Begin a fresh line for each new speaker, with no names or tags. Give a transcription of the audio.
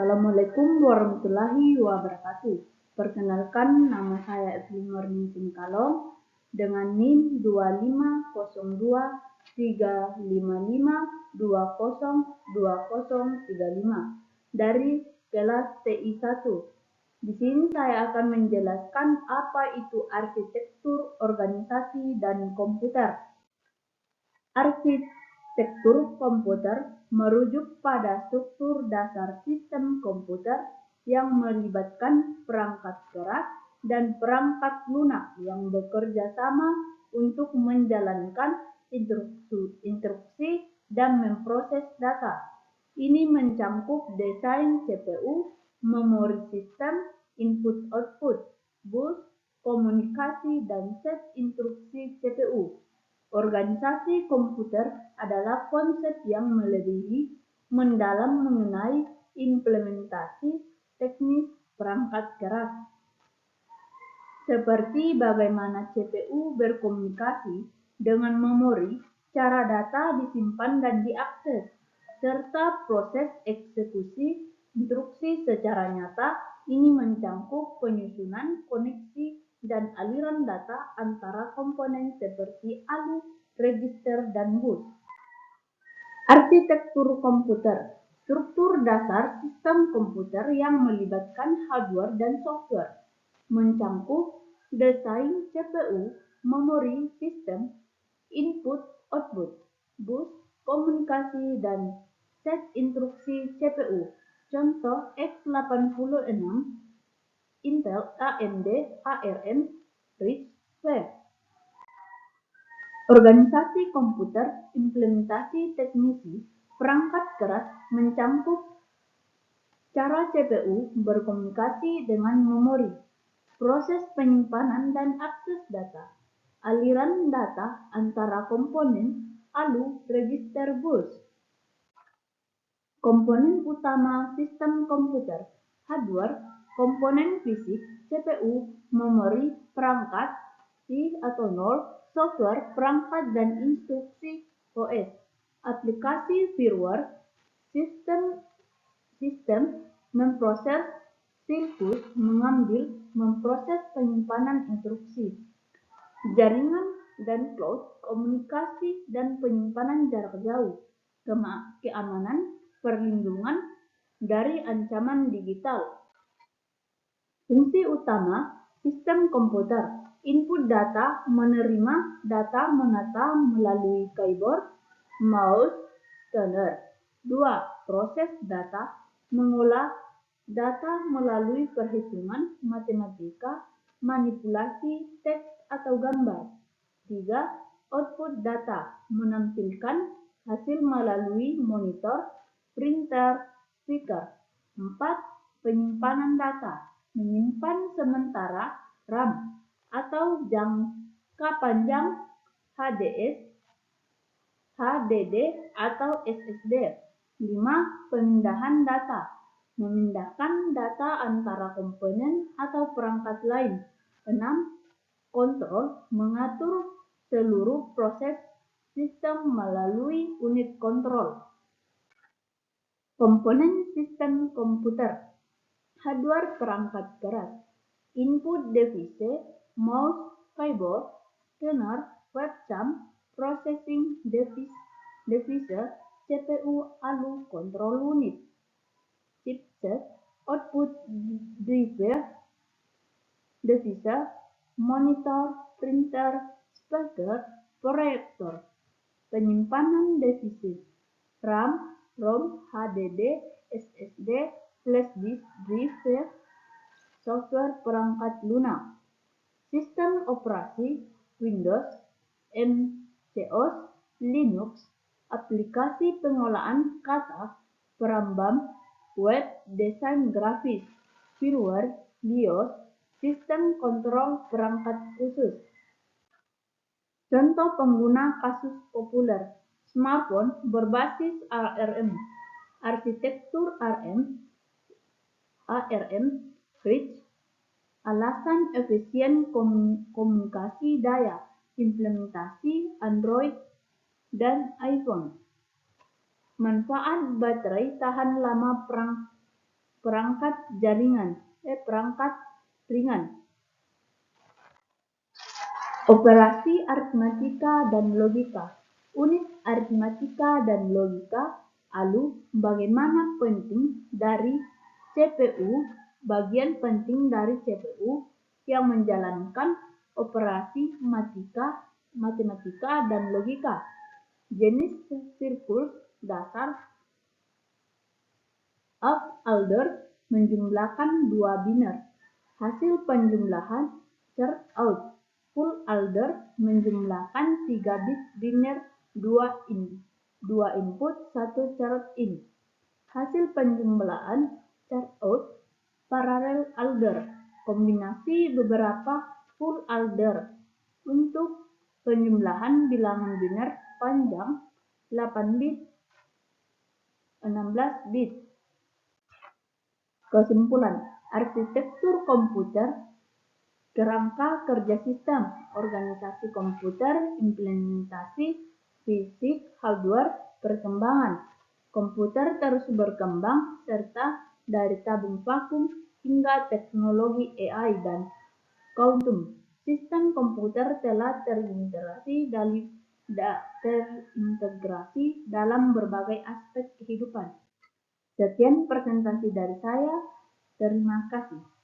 Assalamualaikum warahmatullahi wabarakatuh. Perkenalkan, nama saya Evelyn Nurningsih Kalong dengan NIM 2545355202035 dari kelas TI1. Di sini saya akan menjelaskan apa itu arsitektur organisasi dan komputer. Arsitektur komputer merujuk pada struktur dasar sistem komputer yang melibatkan perangkat keras dan perangkat lunak yang bekerja sama untuk menjalankan instruksi dan memproses data. Ini mencakup desain CPU, memori sistem, input-output, bus, komunikasi, dan set instruksi CPU. Organisasi komputer adalah konsep yang lebih mendalam mengenai implementasi teknis perangkat keras, seperti bagaimana CPU berkomunikasi dengan memori, cara data disimpan dan diakses, serta proses eksekusi instruksi secara nyata. Ini mencakup penyusunan, koneksi, dan aliran data antara komponen seperti ALU, register, dan bus. Arsitektur komputer, struktur dasar sistem komputer yang melibatkan hardware dan software, mencakup desain CPU, memori sistem, input-output, bus, komunikasi, dan set instruksi CPU. Contoh x86, Intel, AMD, ARM, RISC-V. Organisasi komputer, implementasi teknisi, perangkat keras mencakup cara CPU berkomunikasi dengan memori, proses penyimpanan dan akses data, aliran data antara komponen, ALU, register, bus. Komponen utama sistem komputer, hardware, komponen fisik, CPU, memori, perangkat, I atau 0, software, perangkat dan instruksi OS, aplikasi firmware, sistem memproses, sirkus, mengambil, memproses penyimpanan instruksi, jaringan dan cloud, komunikasi dan penyimpanan jarak jauh, keamanan, perlindungan dari ancaman digital. Fungsi utama sistem komputer, input data, menerima data menata melalui keyboard, mouse, scanner. 2. Proses data, mengolah data melalui perhitungan, matematika, manipulasi teks atau gambar. 3. Output data, menampilkan hasil melalui monitor, printer, speaker. 4. Penyimpanan data, menyimpan sementara RAM atau jangka panjang HDD atau SSD. 5. Pemindahan data, memindahkan data antara komponen atau perangkat lain. 6. Kontrol, mengatur seluruh proses sistem melalui unit kontrol. Komponen sistem komputer, hardware perangkat keras, input device, mouse, keyboard, scanner, webcam, processing device, CPU, ALU, control unit, chipset, output device, monitor, printer, speaker, proyektor. Penyimpanan device, RAM, ROM, HDD, SSD, flash disk, drive, software perangkat lunak, sistem operasi, Windows, MCOS, Linux, aplikasi pengolahan kata, perambam, web, desain grafis, firmware, BIOS, sistem kontrol perangkat khusus. Contoh pengguna kasus populer, smartphone berbasis ARM, arsitektur ARM, RISC, alasan efisien komunikasi daya, implementasi Android dan iPhone. Manfaat baterai tahan lama perangkat jaringan, perangkat ringan. Operasi aritmatika dan logika. Unit aritmatika dan logika. Bagaimana penting dari CPU, bagian penting dari CPU yang menjalankan operasi matematika dan logika. Jenis sirkus dasar. Up-adder menjumlahkan dua biner. Hasil penjumlahan chart out. Full adder menjumlahkan 3 bit biner 2 input 1 chart in. Hasil penjumlahan chart out. Parallel adder kombinasi beberapa full adder untuk penjumlahan bilangan biner panjang 8 bit 16 bit. Kesimpulan, arsitektur komputer, kerangka kerja sistem, organisasi komputer, implementasi fisik, hardware, perkembangan. Komputer terus berkembang serta dari tabung vakum hingga teknologi AI dan kuantum. Sistem komputer telah terintegrasi dalam berbagai aspek kehidupan. Sekian presentasi dari saya. Terima kasih.